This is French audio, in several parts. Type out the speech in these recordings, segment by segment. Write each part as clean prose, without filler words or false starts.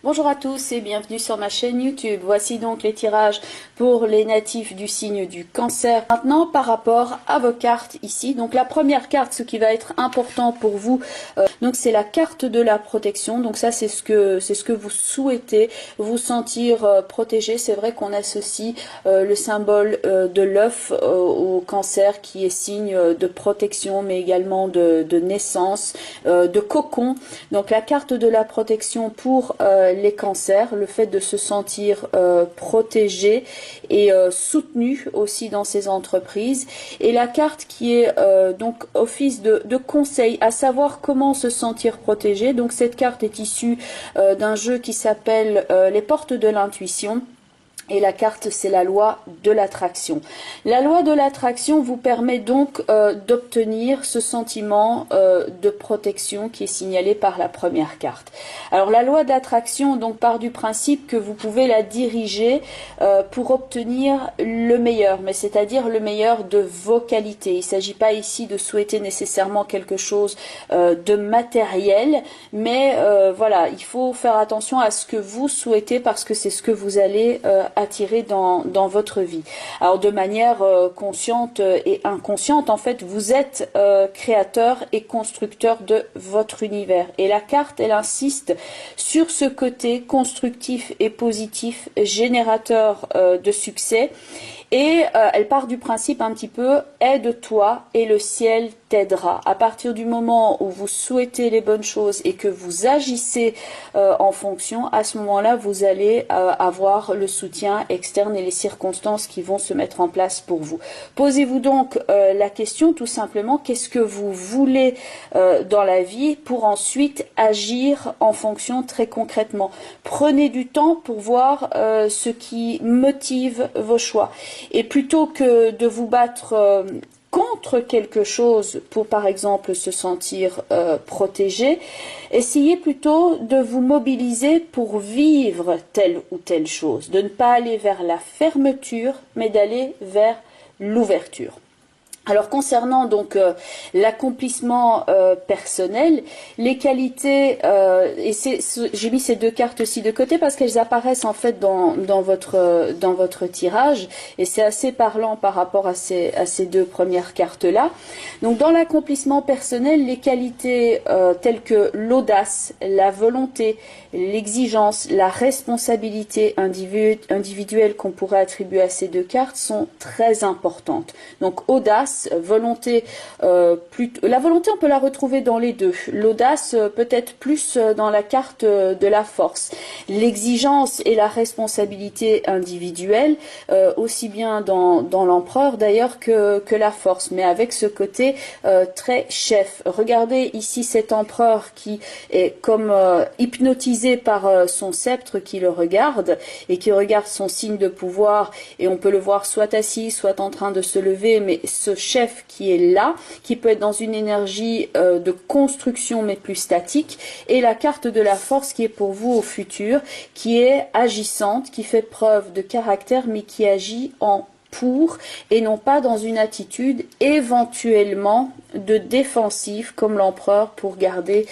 Bonjour à tous et bienvenue sur ma chaîne YouTube. Voici donc les tirages pour les natifs du signe du Cancer. Maintenant, par rapport à vos cartes ici, donc la première carte, ce qui va être important pour vous, donc c'est la carte de la protection. Donc ça, c'est ce que vous souhaitez, vous sentir protégé. C'est vrai qu'on associe le symbole de l'œuf au Cancer, qui est signe de protection, mais également de naissance, de cocon. Donc la carte de la protection pour les cancers, le fait de se sentir protégé et soutenu aussi dans ces entreprises, et la carte qui est donc office de conseil, à savoir comment se sentir protégé. Donc cette carte est issue d'un jeu qui s'appelle les portes de l'intuition. Et la carte, c'est la loi de l'attraction. La loi de l'attraction vous permet donc d'obtenir ce sentiment de protection qui est signalé par la première carte. Alors la loi d'attraction donc part du principe que vous pouvez la diriger pour obtenir le meilleur, mais c'est-à-dire le meilleur de vos qualités. Il ne s'agit pas ici de souhaiter nécessairement quelque chose de matériel, mais voilà, il faut faire attention à ce que vous souhaitez, parce que c'est ce que vous allez attirer dans votre vie. Alors de manière consciente et inconsciente, en fait, vous êtes créateur et constructeur de votre univers. Et la carte, elle insiste sur ce côté constructif et positif, générateur de succès. Et elle part du principe un petit peu, aide-toi et le ciel t'aidera. À partir du moment où vous souhaitez les bonnes choses et que vous agissez en fonction, à ce moment-là, vous allez avoir le soutien externe et les circonstances qui vont se mettre en place pour vous. Posez-vous donc la question tout simplement, qu'est-ce que vous voulez dans la vie, pour ensuite agir en fonction très concrètement. Prenez du temps pour voir ce qui motive vos choix. Et plutôt que de vous battre contre quelque chose pour, par exemple, se sentir protégé, essayez plutôt de vous mobiliser pour vivre telle ou telle chose. De ne pas aller vers la fermeture, mais d'aller vers l'ouverture. Alors concernant donc l'accomplissement personnel, les qualités, et j'ai mis ces deux cartes aussi de côté parce qu'elles apparaissent en fait dans votre tirage, et c'est assez parlant par rapport à ces deux premières cartes là. Donc dans l'accomplissement personnel, les qualités telles que l'audace, la volonté, l'exigence, la responsabilité individuelle qu'on pourrait attribuer à ces deux cartes sont très importantes. Donc audace, volonté, la volonté on peut la retrouver dans les deux, l'audace peut-être plus dans la carte de la force, l'exigence et la responsabilité individuelle aussi bien dans l'empereur d'ailleurs que la force, mais avec ce côté très chef. Regardez ici cet empereur qui est comme hypnotisé par son sceptre qui le regarde et qui regarde son signe de pouvoir, et on peut le voir soit assis, soit en train de se lever, mais ce chef qui est là, qui peut être dans une énergie de construction mais plus statique, et la carte de la force qui est pour vous au futur, qui est agissante, qui fait preuve de caractère mais qui agit en pour et non pas dans une attitude éventuellement de défensive comme l'empereur pour garder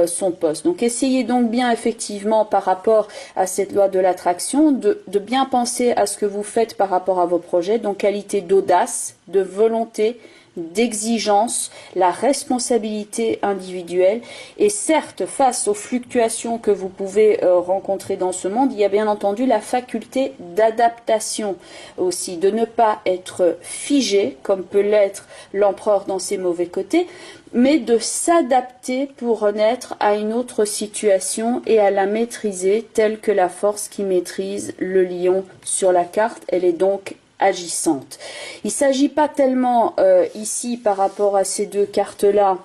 son poste. Donc essayez donc bien effectivement par rapport à cette loi de l'attraction de bien penser à ce que vous faites par rapport à vos projets, donc qualité d'audace, de volonté, d'exigence, la responsabilité individuelle. Et certes, face aux fluctuations que vous pouvez rencontrer dans ce monde, il y a bien entendu la faculté d'adaptation aussi, de ne pas être figé comme peut l'être l'empereur dans ses mauvais côtés, mais de s'adapter pour renaître à une autre situation et à la maîtriser, telle que la force qui maîtrise le lion sur la carte. Elle est donc agissante. Il ne s'agit pas tellement ici par rapport à ces deux cartes-là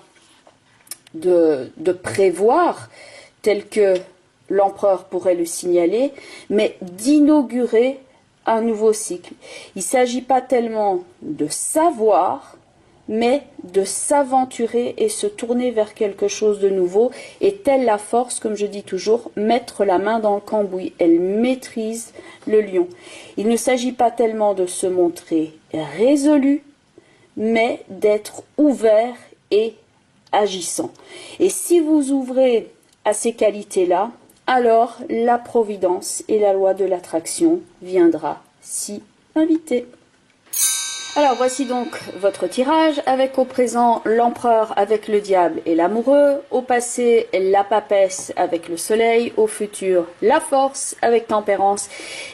de prévoir, tel que l'empereur pourrait le signaler, mais d'inaugurer un nouveau cycle. Il ne s'agit pas tellement de savoir, mais de s'aventurer et se tourner vers quelque chose de nouveau, et telle la force, comme je dis toujours, mettre la main dans le cambouis. Elle maîtrise le lion. Il ne s'agit pas tellement de se montrer résolu, mais d'être ouvert et agissant. Et si vous ouvrez à ces qualités-là, alors la providence et la loi de l'attraction viendra s'y inviter. Alors voici donc votre tirage avec au présent l'empereur avec le diable et l'amoureux, au passé la papesse avec le soleil, au futur la force avec tempérance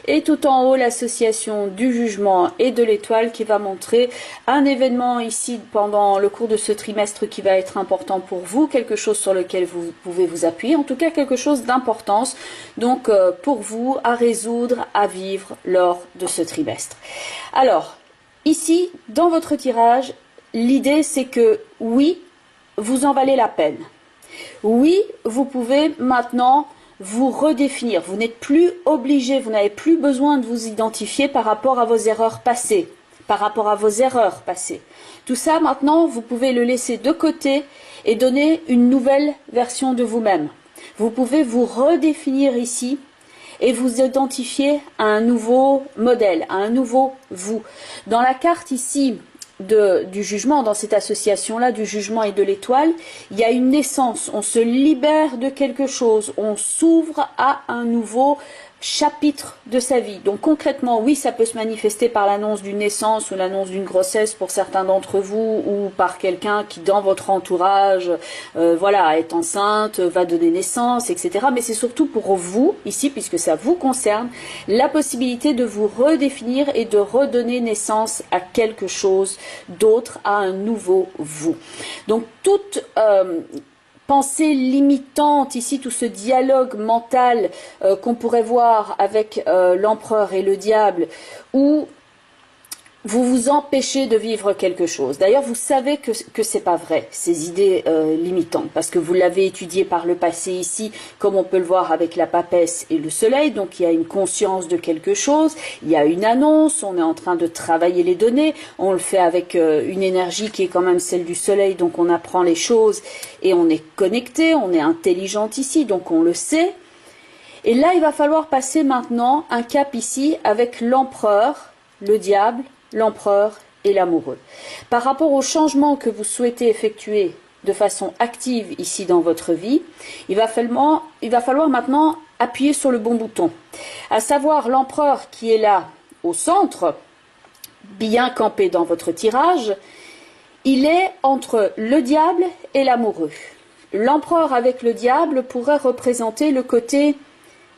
et tout en haut l'association du jugement et de l'étoile qui va montrer un événement ici pendant le cours de ce trimestre qui va être important pour vous, quelque chose sur lequel vous pouvez vous appuyer, en tout cas quelque chose d'importance donc pour vous à résoudre, à vivre lors de ce trimestre. Alors, ici, dans votre tirage, l'idée c'est que oui, vous en valez la peine. Oui, vous pouvez maintenant vous redéfinir. Vous n'êtes plus obligé, vous n'avez plus besoin de vous identifier par rapport à vos erreurs passées. Tout ça, maintenant, vous pouvez le laisser de côté et donner une nouvelle version de vous-même. Vous pouvez vous redéfinir ici et vous identifier à un nouveau modèle, à un nouveau vous. Dans la carte ici du jugement, dans cette association-là du jugement et de l'étoile, il y a une naissance, on se libère de quelque chose, on s'ouvre à un nouveau chapitre de sa vie. Donc concrètement, oui, ça peut se manifester par l'annonce d'une naissance ou l'annonce d'une grossesse pour certains d'entre vous, ou par quelqu'un qui dans votre entourage voilà, est enceinte, va donner naissance, etc. Mais c'est surtout pour vous, ici, puisque ça vous concerne, la possibilité de vous redéfinir et de redonner naissance à quelque chose d'autre, à un nouveau vous. Donc toute pensée limitante, ici tout ce dialogue mental qu'on pourrait voir avec l'empereur et le diable, où vous vous empêchez de vivre quelque chose. D'ailleurs, vous savez que c'est pas vrai, ces idées limitantes, parce que vous l'avez étudié par le passé ici, comme on peut le voir avec la papesse et le soleil, donc il y a une conscience de quelque chose, il y a une annonce, on est en train de travailler les données, on le fait avec une énergie qui est quand même celle du soleil, donc on apprend les choses et on est connecté, on est intelligent ici, donc on le sait. Et là, il va falloir passer maintenant un cap ici avec l'empereur, le diable, l'empereur et l'amoureux. Par rapport au changement que vous souhaitez effectuer de façon active ici dans votre vie, il va falloir maintenant appuyer sur le bon bouton. À savoir l'empereur qui est là au centre, bien campé dans votre tirage, il est entre le diable et l'amoureux. L'empereur avec le diable pourrait représenter le côté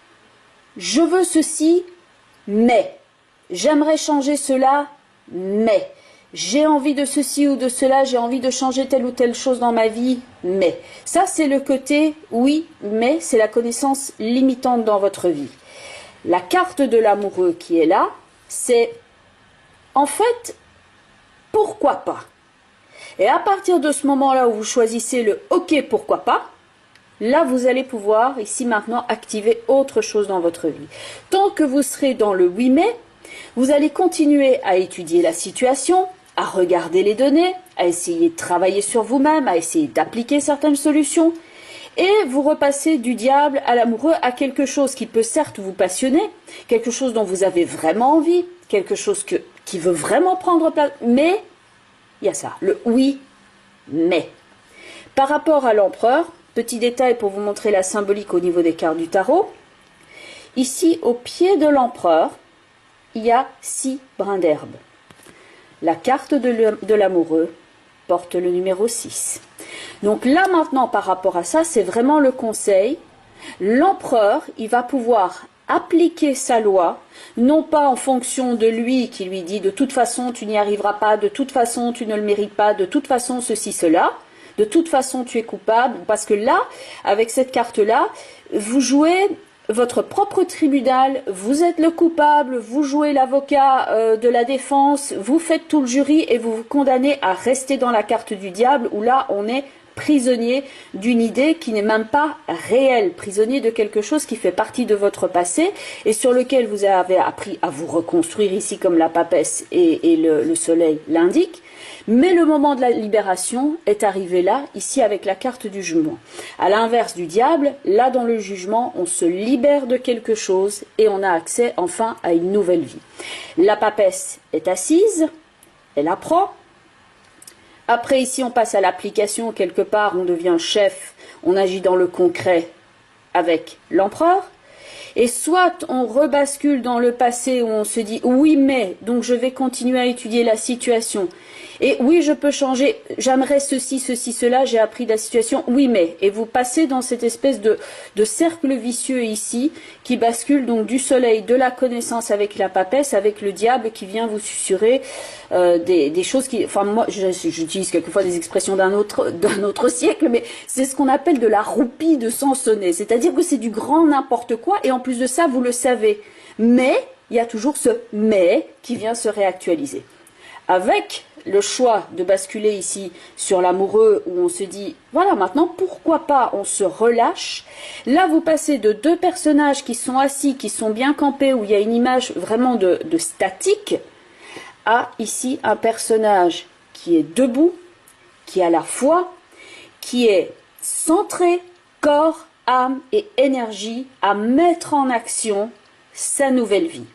« je veux ceci, mais j'aimerais changer cela, mais j'ai envie de ceci ou de cela, j'ai envie de changer telle ou telle chose dans ma vie, mais. » Ça, c'est le côté oui, mais c'est la connaissance limitante dans votre vie. La carte de l'amoureux qui est là, c'est en fait, pourquoi pas? Et à partir de ce moment-là où vous choisissez le ok, pourquoi pas, là, vous allez pouvoir, ici maintenant, activer autre chose dans votre vie. Tant que vous serez dans le oui, mais, vous allez continuer à étudier la situation, à regarder les données, à essayer de travailler sur vous-même, à essayer d'appliquer certaines solutions, et vous repassez du diable à l'amoureux à quelque chose qui peut certes vous passionner, quelque chose dont vous avez vraiment envie, quelque chose qui veut vraiment prendre place, mais il y a ça, le oui, mais. Par rapport à l'empereur, petit détail pour vous montrer la symbolique au niveau des cartes du tarot, ici au pied de l'empereur, il y a 6 brins d'herbe. La carte de l'amoureux porte le numéro 6. Donc là maintenant par rapport à ça, c'est vraiment le conseil. L'empereur, il va pouvoir appliquer sa loi, non pas en fonction de lui qui lui dit de toute façon tu n'y arriveras pas, de toute façon tu ne le mérites pas, de toute façon ceci, cela, de toute façon tu es coupable, parce que là, avec cette carte-là, vous jouez votre propre tribunal, vous êtes le coupable, vous jouez l'avocat de la défense, vous faites tout le jury et vous vous condamnez à rester dans la carte du diable où là on est prisonnier d'une idée qui n'est même pas réelle, prisonnier de quelque chose qui fait partie de votre passé et sur lequel vous avez appris à vous reconstruire ici comme la papesse et le soleil l'indique. Mais le moment de la libération est arrivé là, ici avec la carte du jugement. À l'inverse du diable, là dans le jugement, on se libère de quelque chose et on a accès enfin à une nouvelle vie. La papesse est assise, elle apprend. Après ici on passe à l'application, quelque part on devient chef, on agit dans le concret avec l'empereur. Et soit on rebascule dans le passé où on se dit oui mais, donc je vais continuer à étudier la situation. Et oui je peux changer, j'aimerais ceci, ceci, cela, j'ai appris de la situation, oui mais. Et vous passez dans cette espèce de cercle vicieux ici qui bascule donc du soleil, de la connaissance avec la papesse, avec le diable qui vient vous susurrer des choses qui... Enfin moi j'utilise quelquefois des expressions d'un autre siècle, mais c'est ce qu'on appelle de la roupie de Sansonnet. C'est-à-dire que c'est du grand n'importe quoi et en plus de ça vous le savez. Mais il y a toujours ce mais qui vient se réactualiser. Avec le choix de basculer ici sur l'amoureux où on se dit, voilà, maintenant, pourquoi pas, on se relâche. Là, vous passez de deux personnages qui sont assis, qui sont bien campés, où il y a une image vraiment de statique, à ici un personnage qui est debout, qui a la foi, qui est centré, corps, âme et énergie à mettre en action sa nouvelle vie.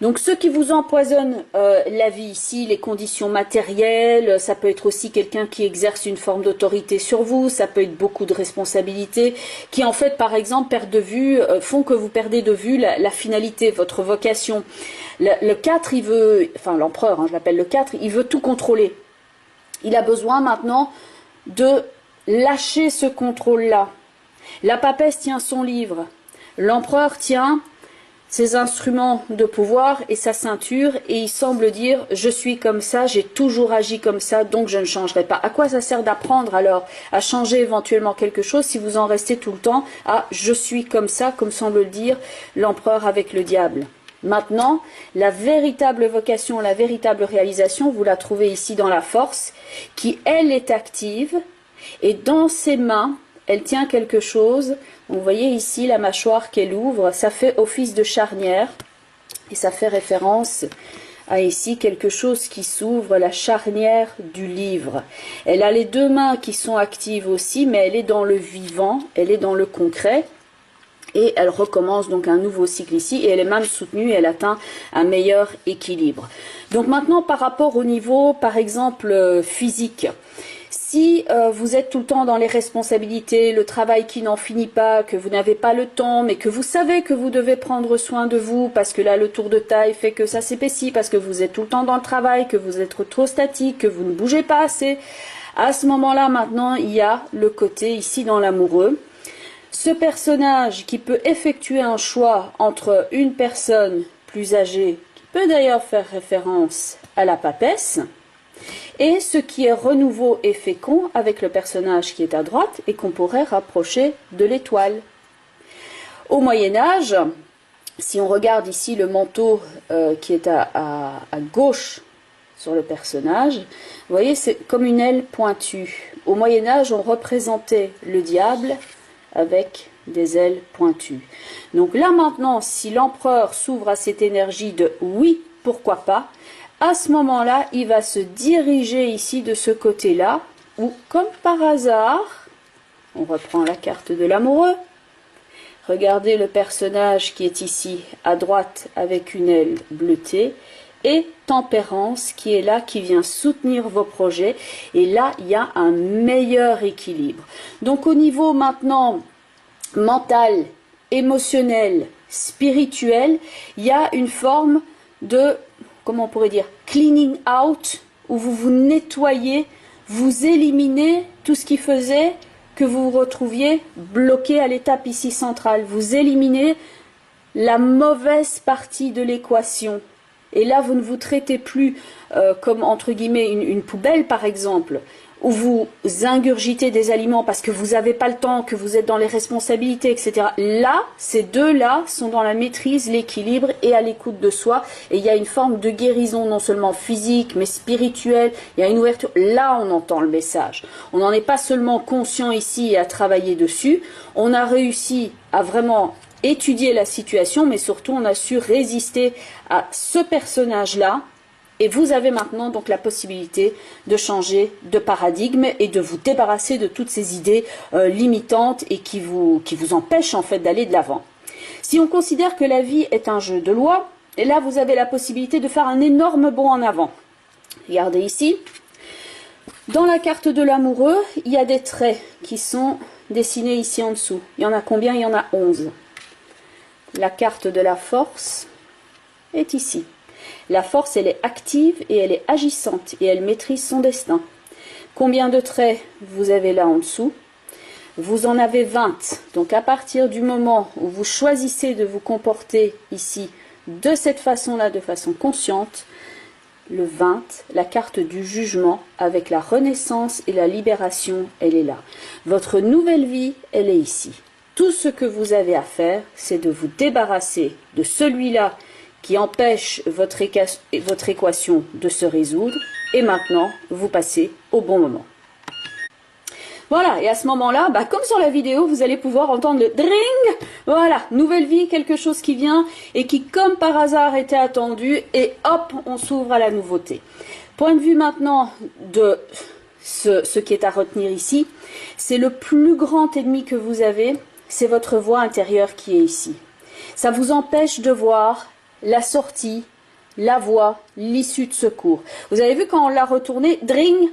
Donc ceux qui vous empoisonnent la vie ici, les conditions matérielles, ça peut être aussi quelqu'un qui exerce une forme d'autorité sur vous, ça peut être beaucoup de responsabilités, qui en fait par exemple perdent de vue, font que vous perdez de vue la finalité, votre vocation. Le 4, il veut, enfin l'empereur, hein, je l'appelle le 4, il veut tout contrôler. Il a besoin maintenant de lâcher ce contrôle-là. La papesse tient son livre, l'empereur tient ses instruments de pouvoir et sa ceinture, et il semble dire « je suis comme ça, j'ai toujours agi comme ça, donc je ne changerai pas ». À quoi ça sert d'apprendre alors à changer éventuellement quelque chose si vous en restez tout le temps à « je suis comme ça », comme semble le dire l'empereur avec le diable. Maintenant, la véritable vocation, la véritable réalisation, vous la trouvez ici dans la force, qui elle est active, et dans ses mains, elle tient quelque chose. Vous voyez ici la mâchoire qu'elle ouvre, ça fait office de charnière et ça fait référence à ici quelque chose qui s'ouvre, la charnière du livre. Elle a les deux mains qui sont actives aussi, mais elle est dans le vivant, elle est dans le concret. Et elle recommence donc un nouveau cycle ici et elle est même soutenue, elle atteint un meilleur équilibre. Donc maintenant par rapport au niveau par exemple physique, si vous êtes tout le temps dans les responsabilités, le travail qui n'en finit pas, que vous n'avez pas le temps, mais que vous savez que vous devez prendre soin de vous, parce que là le tour de taille fait que ça s'épaissit, parce que vous êtes tout le temps dans le travail, que vous êtes trop statique, que vous ne bougez pas assez, à ce moment-là maintenant il y a le côté ici dans l'amoureux. Ce personnage qui peut effectuer un choix entre une personne plus âgée, qui peut d'ailleurs faire référence à la papesse, et ce qui est renouveau et fécond avec le personnage qui est à droite et qu'on pourrait rapprocher de l'étoile. Au Moyen-Âge, si on regarde ici le manteau qui est à gauche sur le personnage, vous voyez c'est comme une aile pointue. Au Moyen-Âge, on représentait le diable avec des ailes pointues. Donc là maintenant, si l'empereur s'ouvre à cette énergie de oui, pourquoi pas, à ce moment-là, il va se diriger ici de ce côté-là, où comme par hasard, on reprend la carte de l'amoureux, regardez le personnage qui est ici à droite avec une aile bleutée, et Tempérance qui est là, qui vient soutenir vos projets, et là il y a un meilleur équilibre. Donc au niveau maintenant mental, émotionnel, spirituel, il y a une forme de, comment on pourrait dire, cleaning out, où vous vous nettoyez, vous éliminez tout ce qui faisait que vous vous retrouviez bloqué à l'étape ici centrale. Vous éliminez la mauvaise partie de l'équation. Et là, vous ne vous traitez plus comme, entre guillemets, une poubelle, par exemple, où vous ingurgitez des aliments parce que vous n'avez pas le temps, que vous êtes dans les responsabilités, etc. Là, ces deux-là sont dans la maîtrise, l'équilibre et à l'écoute de soi. Et il y a une forme de guérison, non seulement physique, mais spirituelle. Il y a une ouverture. Là, on entend le message. On n'en est pas seulement conscient ici et à travailler dessus. On a réussi à vraiment étudier la situation, mais surtout on a su résister à ce personnage-là, et vous avez maintenant donc la possibilité de changer de paradigme et de vous débarrasser de toutes ces idées limitantes et qui vous empêchent en fait d'aller de l'avant. Si on considère que la vie est un jeu de loi, et là vous avez la possibilité de faire un énorme bond en avant. Regardez ici, dans la carte de l'amoureux, il y a des traits qui sont dessinées ici en dessous. Il y en a combien? Il y en a 11. La carte de la force est ici. La force, elle est active et elle est agissante et elle maîtrise son destin. Combien de traits vous avez là en dessous? Vous en avez 20. Donc à partir du moment où vous choisissez de vous comporter ici de cette façon-là, de façon consciente, le 20, la carte du jugement avec la renaissance et la libération, elle est là. Votre nouvelle vie, elle est ici. Tout ce que vous avez à faire, c'est de vous débarrasser de celui-là qui empêche votre équation de se résoudre. Et maintenant, vous passez au bon moment. Voilà, et à ce moment-là, comme sur la vidéo, vous allez pouvoir entendre le dring. Voilà, nouvelle vie, quelque chose qui vient et qui, comme par hasard, était attendu. Et hop, on s'ouvre à la nouveauté. Point de vue maintenant de ce qui est à retenir ici, c'est le plus grand ennemi que vous avez, c'est votre voix intérieure qui est ici. Ça vous empêche de voir la sortie, la voie, l'issue de secours. Vous avez vu quand on l'a retourné, dring,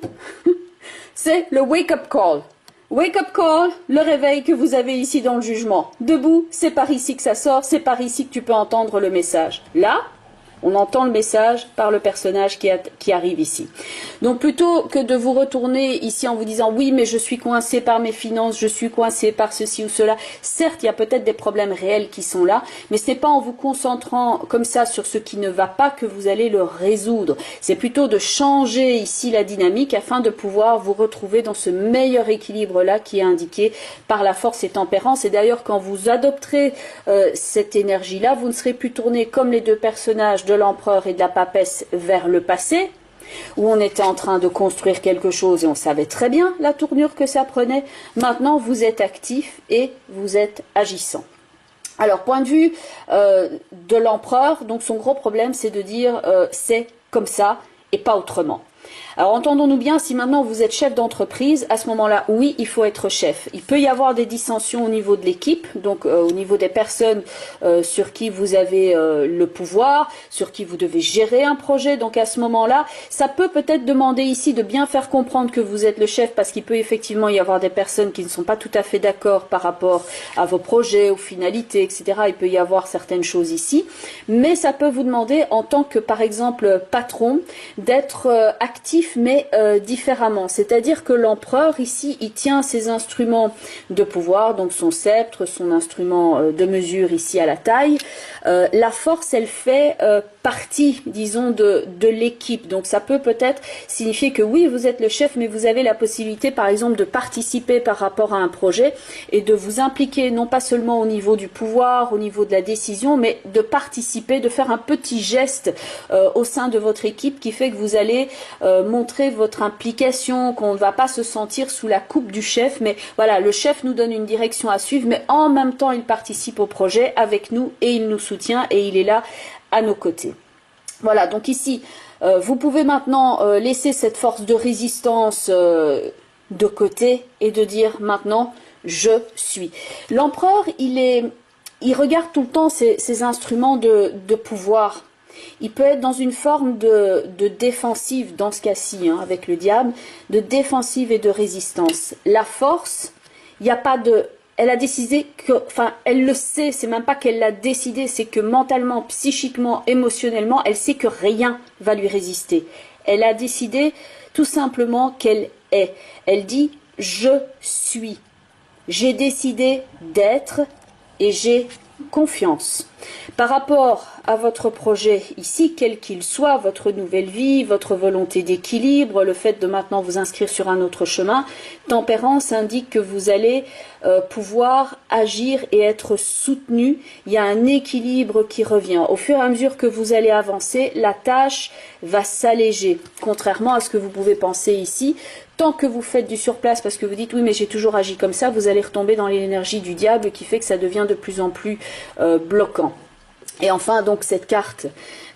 c'est le wake-up call. Wake-up call, le réveil que vous avez ici dans le jugement. Debout, c'est par ici que ça sort, c'est par ici que tu peux entendre le message. Là, on entend le message par le personnage qui arrive ici. Donc plutôt que de vous retourner ici en vous disant oui mais je suis coincé par mes finances, je suis coincé par ceci ou cela, certes il y a peut-être des problèmes réels qui sont là, mais ce n'est pas en vous concentrant comme ça sur ce qui ne va pas que vous allez le résoudre. C'est plutôt de changer ici la dynamique afin de pouvoir vous retrouver dans ce meilleur équilibre là qui est indiqué par la force et tempérance. Et d'ailleurs quand vous adopterez cette énergie là, vous ne serez plus tourné comme les deux personnages de l'empereur et de la papesse vers le passé, où on était en train de construire quelque chose et on savait très bien la tournure que ça prenait. Maintenant, vous êtes actif et vous êtes agissant. Alors, point de vue de l'empereur, donc son gros problème, c'est de dire c'est comme ça et pas autrement. Alors entendons-nous bien, si maintenant vous êtes chef d'entreprise, à ce moment-là, oui, il faut être chef. Il peut y avoir des dissensions au niveau de l'équipe, donc au niveau des personnes sur qui vous avez le pouvoir, sur qui vous devez gérer un projet. Donc à ce moment-là, ça peut peut-être demander ici de bien faire comprendre que vous êtes le chef, parce qu'il peut effectivement y avoir des personnes qui ne sont pas tout à fait d'accord par rapport à vos projets, aux finalités, etc. Il peut y avoir certaines choses ici, mais ça peut vous demander en tant que, par exemple, patron, d'être actif mais différemment. C'est-à-dire que l'empereur ici, il tient ses instruments de pouvoir, donc son sceptre, son instrument de mesure ici à la taille. La force, elle fait partie, disons, de l'équipe. Donc ça peut peut-être signifier que oui, vous êtes le chef, mais vous avez la possibilité, par exemple, de participer par rapport à un projet et de vous impliquer, non pas seulement au niveau du pouvoir, au niveau de la décision, mais de participer, de faire un petit geste au sein de votre équipe qui fait que vous allez montrer votre implication, qu'on ne va pas se sentir sous la coupe du chef, mais voilà, le chef nous donne une direction à suivre, mais en même temps, il participe au projet avec nous et il nous soutient et il est là à nos côtés. Voilà, donc ici, vous pouvez maintenant laisser cette force de résistance de côté et de dire maintenant, je suis. L'empereur, il regarde tout le temps ses instruments de pouvoir. Il peut être dans une forme de défensive, dans ce cas-ci, hein, avec le diable, de défensive et de résistance. La force, il n'y a pas de... Elle a décidé que... Enfin, elle le sait, c'est même pas qu'elle l'a décidé, c'est que mentalement, psychiquement, émotionnellement, elle sait que rien va lui résister. Elle a décidé tout simplement qu'elle est. Elle dit « je suis ». J'ai décidé d'être et j'ai confiance. Par rapport à votre projet ici, quel qu'il soit, votre nouvelle vie, votre volonté d'équilibre, le fait de maintenant vous inscrire sur un autre chemin, tempérance indique que vous allez pouvoir agir et être soutenu. Il y a un équilibre qui revient. Au fur et à mesure que vous allez avancer, la tâche va s'alléger. Contrairement à ce que vous pouvez penser ici, tant que vous faites du surplace parce que vous dites oui mais j'ai toujours agi comme ça, vous allez retomber dans l'énergie du diable qui fait que ça devient de plus en plus bloquant. Et enfin donc cette carte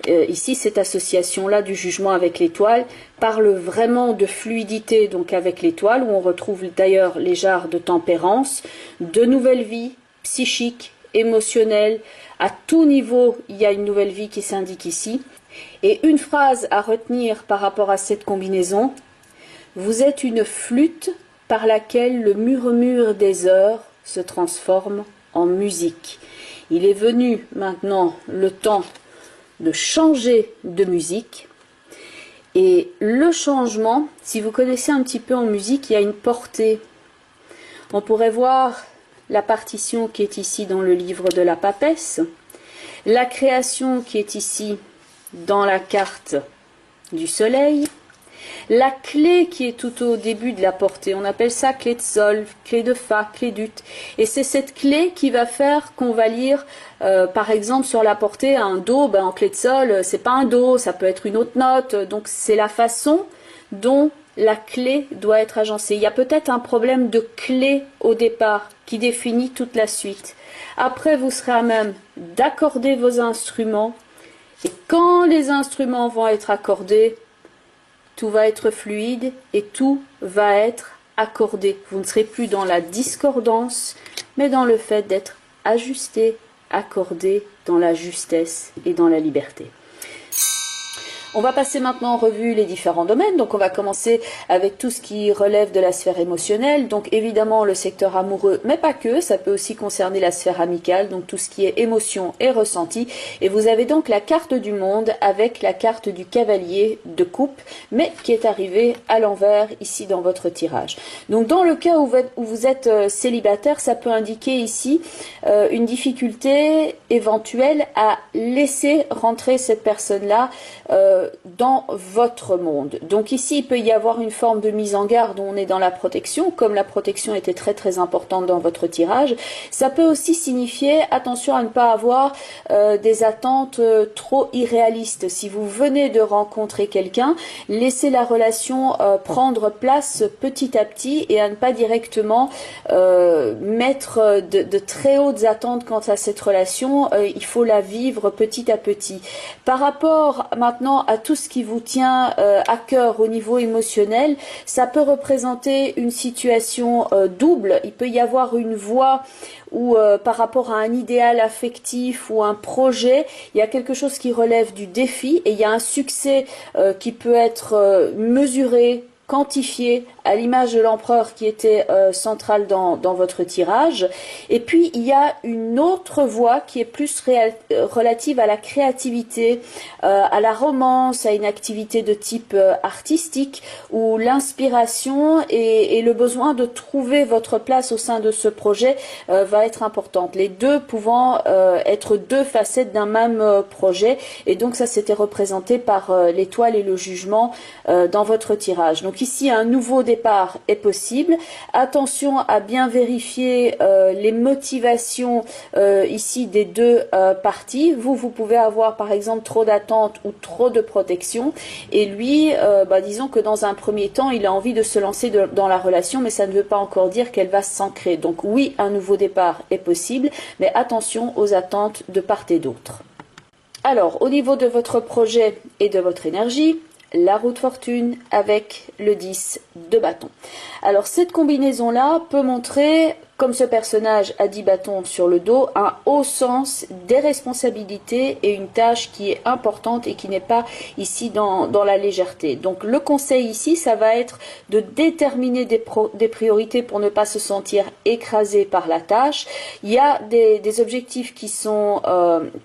ici, cette association là du jugement avec l'étoile parle vraiment de fluidité donc avec l'étoile, où on retrouve d'ailleurs les jarres de tempérance, de nouvelle vie psychique, émotionnelle, à tout niveau il y a une nouvelle vie qui s'indique ici. Et une phrase à retenir par rapport à cette combinaison: vous êtes une flûte par laquelle le murmure des heures se transforme en musique. Il est venu maintenant le temps de changer de musique. Et le changement, si vous connaissez un petit peu en musique, il y a une portée. On pourrait voir la partition qui est ici dans le livre de la papesse, la création qui est ici dans la carte du soleil, la clé qui est tout au début de la portée, on appelle ça clé de sol, clé de fa, clé d'ut. Et c'est cette clé qui va faire qu'on va lire, par exemple, sur la portée, un do, en clé de sol, c'est pas un do, ça peut être une autre note. Donc c'est la façon dont la clé doit être agencée. Il y a peut-être un problème de clé au départ qui définit toute la suite. Après, vous serez à même d'accorder vos instruments. Et quand les instruments vont être accordés, tout va être fluide et tout va être accordé. Vous ne serez plus dans la discordance, mais dans le fait d'être ajusté, accordé, dans la justesse et dans la liberté. On va passer maintenant en revue les différents domaines. Donc on va commencer avec tout ce qui relève de la sphère émotionnelle. Donc évidemment le secteur amoureux, mais pas que. Ça peut aussi concerner la sphère amicale, donc tout ce qui est émotion et ressenti. Et vous avez donc la carte du monde avec la carte du cavalier de coupe, mais qui est arrivée à l'envers ici dans votre tirage. Donc dans le cas où vous êtes célibataire, ça peut indiquer ici une difficulté éventuelle à laisser rentrer cette personne-là dans votre monde. Donc ici, il peut y avoir une forme de mise en garde où on est dans la protection, comme la protection était très très importante dans votre tirage. Ça peut aussi signifier, attention à ne pas avoir des attentes trop irréalistes. Si vous venez de rencontrer quelqu'un, laissez la relation prendre place petit à petit et à ne pas directement mettre de très hautes attentes quant à cette relation. Il faut la vivre petit à petit. Par rapport maintenant à tout ce qui vous tient à cœur au niveau émotionnel, ça peut représenter une situation double. Il peut y avoir une voie où par rapport à un idéal affectif ou un projet, il y a quelque chose qui relève du défi et il y a un succès qui peut être mesuré, quantifié à l'image de l'empereur qui était central dans votre tirage. Et puis il y a une autre voie qui est plus relative à la créativité, à la romance, à une activité de type artistique où l'inspiration et le besoin de trouver votre place au sein de ce projet va être importante. Les deux pouvant être deux facettes d'un même projet, et donc ça c'était représenté par l'étoile et le jugement dans votre tirage. Donc ici un nouveau départ est possible. Attention à bien vérifier les motivations ici des deux parties. Vous pouvez avoir par exemple trop d'attentes ou trop de protection, et lui disons que dans un premier temps il a envie de se lancer dans la relation, mais ça ne veut pas encore dire qu'elle va s'ancrer. Donc oui, un nouveau départ est possible, mais attention aux attentes de part et d'autre. Alors au niveau de votre projet et de votre énergie, la roue de fortune avec le 10 de bâton. Alors cette combinaison-là peut montrer, comme ce personnage a 10 bâtons sur le dos, un haut sens des responsabilités et une tâche qui est importante et qui n'est pas ici dans la légèreté. Donc le conseil ici, ça va être de déterminer des priorités pour ne pas se sentir écrasé par la tâche. Il y a des objectifs qui sont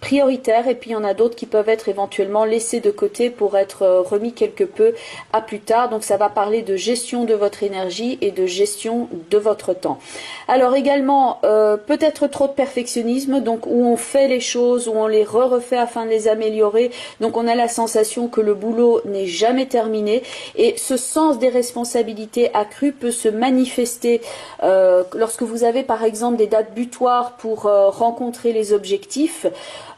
prioritaires et puis il y en a d'autres qui peuvent être éventuellement laissés de côté pour être remis quelque peu à plus tard. Donc ça va parler de gestion de votre énergie et de gestion de votre temps. Alors également, peut-être trop de perfectionnisme, donc où on fait les choses, où on les refait afin de les améliorer. Donc on a la sensation que le boulot n'est jamais terminé. Et ce sens des responsabilités accrues peut se manifester lorsque vous avez par exemple des dates butoirs pour rencontrer les objectifs.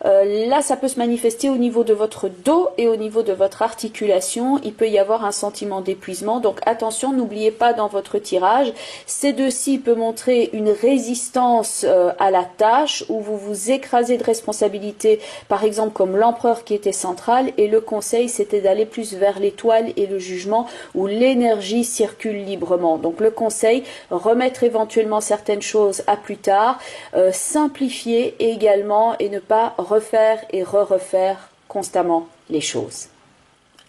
Là, ça peut se manifester au niveau de votre dos et au niveau de votre articulation. Il peut y avoir un sentiment d'épuisement. Donc attention, n'oubliez pas dans votre tirage, ces deux-ci peut montrer une résistance à la tâche où vous vous écrasez de responsabilités, par exemple comme l'empereur qui était central, et le conseil c'était d'aller plus vers l'étoile et le jugement où l'énergie circule librement. Donc le conseil, remettre éventuellement certaines choses à plus tard, simplifier également et ne pas refaire et refaire constamment les choses.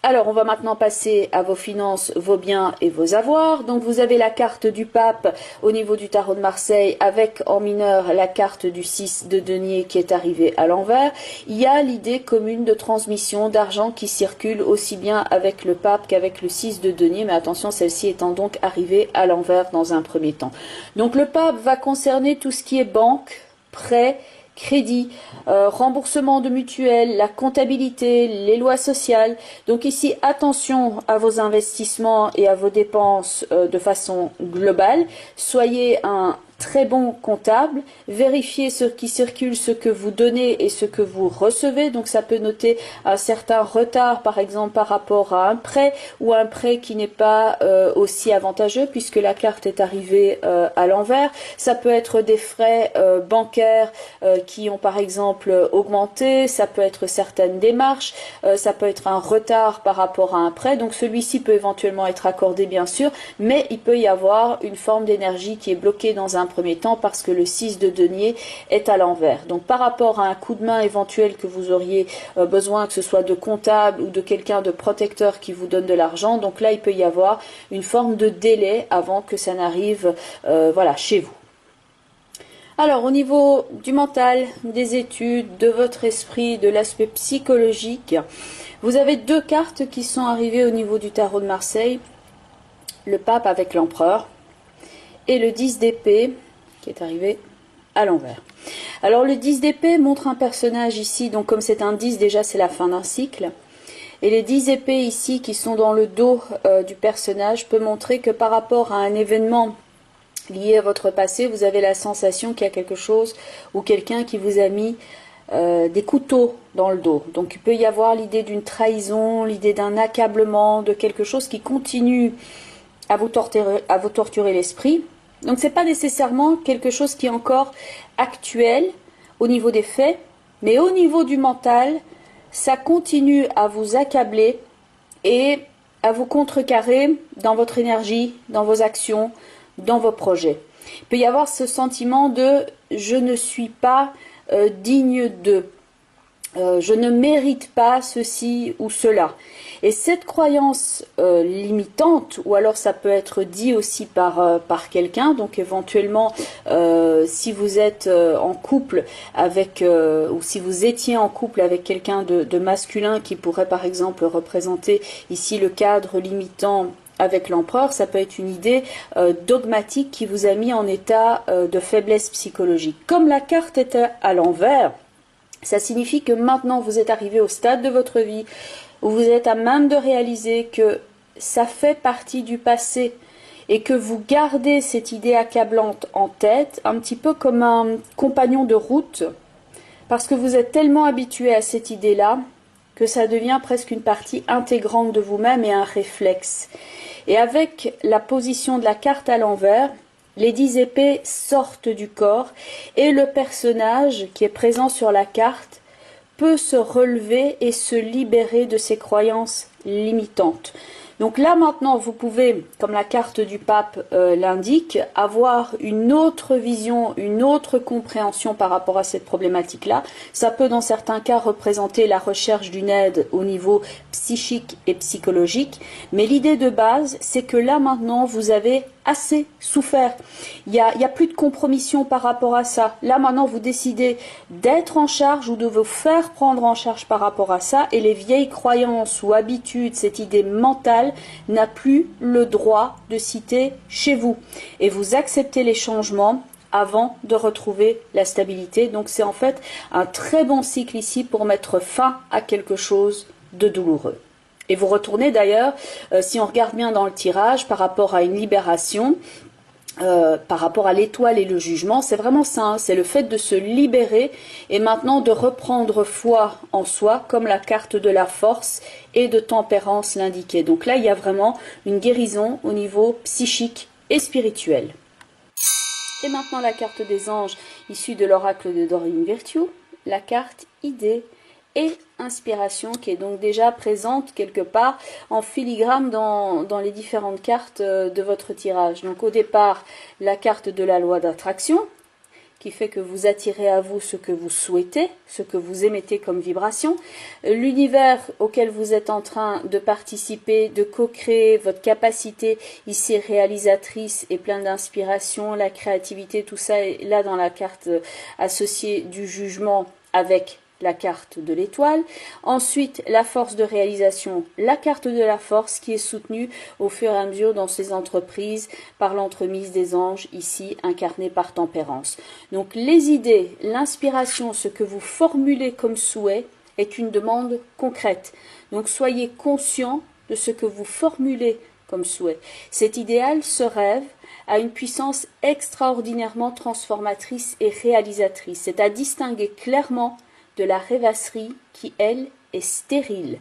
Alors, on va maintenant passer à vos finances, vos biens et vos avoirs. Donc, vous avez la carte du pape au niveau du tarot de Marseille avec en mineur la carte du 6 de denier qui est arrivée à l'envers. Il y a l'idée commune de transmission d'argent qui circule aussi bien avec le pape qu'avec le 6 de denier. Mais attention, celle-ci étant donc arrivée à l'envers dans un premier temps. Donc, le pape va concerner tout ce qui est banque, prêt, crédit, remboursement de mutuelles, la comptabilité, les lois sociales. Donc ici, attention à vos investissements et à vos dépenses de façon globale. Soyez un très bon comptable, vérifiez ce qui circule, ce que vous donnez et ce que vous recevez. Donc ça peut noter un certain retard, par exemple par rapport à un prêt ou un prêt qui n'est pas aussi avantageux puisque la carte est arrivée à l'envers. Ça peut être des frais bancaires qui ont par exemple augmenté, ça peut être certaines démarches, ça peut être un retard par rapport à un prêt. Donc celui-ci peut éventuellement être accordé bien sûr, mais il peut y avoir une forme d'énergie qui est bloquée dans un premier temps parce que le 6 de denier est à l'envers. Donc par rapport à un coup de main éventuel que vous auriez besoin, que ce soit de comptable ou de quelqu'un de protecteur qui vous donne de l'argent, donc là il peut y avoir une forme de délai avant que ça n'arrive voilà, chez vous. Alors au niveau du mental, des études, de votre esprit, de l'aspect psychologique, vous avez deux cartes qui sont arrivées au niveau du tarot de Marseille, le pape avec l'empereur et le 10 d'épée qui est arrivé à l'envers. Alors le 10 d'épée montre un personnage ici, donc comme c'est un 10 déjà c'est la fin d'un cycle. Et les 10 épées ici qui sont dans le dos du personnage peut montrer que par rapport à un événement lié à votre passé, vous avez la sensation qu'il y a quelque chose ou quelqu'un qui vous a mis des couteaux dans le dos. Donc il peut y avoir l'idée d'une trahison, l'idée d'un accablement, de quelque chose qui continue à vous torturer l'esprit. Donc c'est pas nécessairement quelque chose qui est encore actuel au niveau des faits, mais au niveau du mental, ça continue à vous accabler et à vous contrecarrer dans votre énergie, dans vos actions, dans vos projets. Il peut y avoir ce sentiment de « je ne suis pas digne de ». Je ne mérite pas ceci ou cela. Et cette croyance limitante, ou alors ça peut être dit aussi par quelqu'un, donc éventuellement si vous êtes en couple avec, ou si vous étiez en couple avec quelqu'un de masculin qui pourrait par exemple représenter ici le cadre limitant avec l'empereur, ça peut être une idée dogmatique qui vous a mis en état de faiblesse psychologique. Comme la carte était à l'envers, ça signifie que maintenant vous êtes arrivé au stade de votre vie où vous êtes à même de réaliser que ça fait partie du passé et que vous gardez cette idée accablante en tête, un petit peu comme un compagnon de route, parce que vous êtes tellement habitué à cette idée-là que ça devient presque une partie intégrante de vous-même et un réflexe. Et avec la position de la carte à l'envers, les 10 épées sortent du corps et le personnage qui est présent sur la carte peut se relever et se libérer de ses croyances limitantes. Donc là maintenant vous pouvez, comme la carte du pape l'indique, avoir une autre vision, une autre compréhension par rapport à cette problématique-là. Ça peut dans certains cas représenter la recherche d'une aide au niveau psychique et psychologique, mais l'idée de base c'est que là maintenant vous avez assez souffert. Il y a plus de compromission par rapport à ça. Là maintenant vous décidez d'être en charge ou de vous faire prendre en charge par rapport à ça, et les vieilles croyances ou habitudes, cette idée mentale n'a plus le droit de citer chez vous. Et vous acceptez les changements avant de retrouver la stabilité. Donc c'est en fait un très bon cycle ici pour mettre fin à quelque chose de douloureux. Et vous retournez d'ailleurs, si on regarde bien dans le tirage, par rapport à une libération, par rapport à l'étoile et le jugement, c'est vraiment ça, hein, c'est le fait de se libérer et maintenant de reprendre foi en soi, comme la carte de la force et de tempérance l'indiquait. Donc là, il y a vraiment une guérison au niveau psychique et spirituel. Et maintenant la carte des anges issue de l'oracle de Doreen Virtue, la carte idée et inspiration qui est donc déjà présente quelque part en filigrane dans les différentes cartes de votre tirage. Donc au départ, la carte de la loi d'attraction qui fait que vous attirez à vous ce que vous souhaitez, ce que vous émettez comme vibration. L'univers auquel vous êtes en train de participer, de co-créer, votre capacité ici réalisatrice et plein d'inspiration, la créativité, tout ça est là dans la carte associée du jugement avec la carte de l'étoile. Ensuite, la force de réalisation, la carte de la force qui est soutenue au fur et à mesure dans ces entreprises par l'entremise des anges, ici incarnés par Tempérance. Donc les idées, l'inspiration, ce que vous formulez comme souhait est une demande concrète. Donc soyez conscient de ce que vous formulez comme souhait. Cet idéal, ce rêve, a une puissance extraordinairement transformatrice et réalisatrice. C'est à distinguer clairement de la rêvasserie qui, elle, est stérile.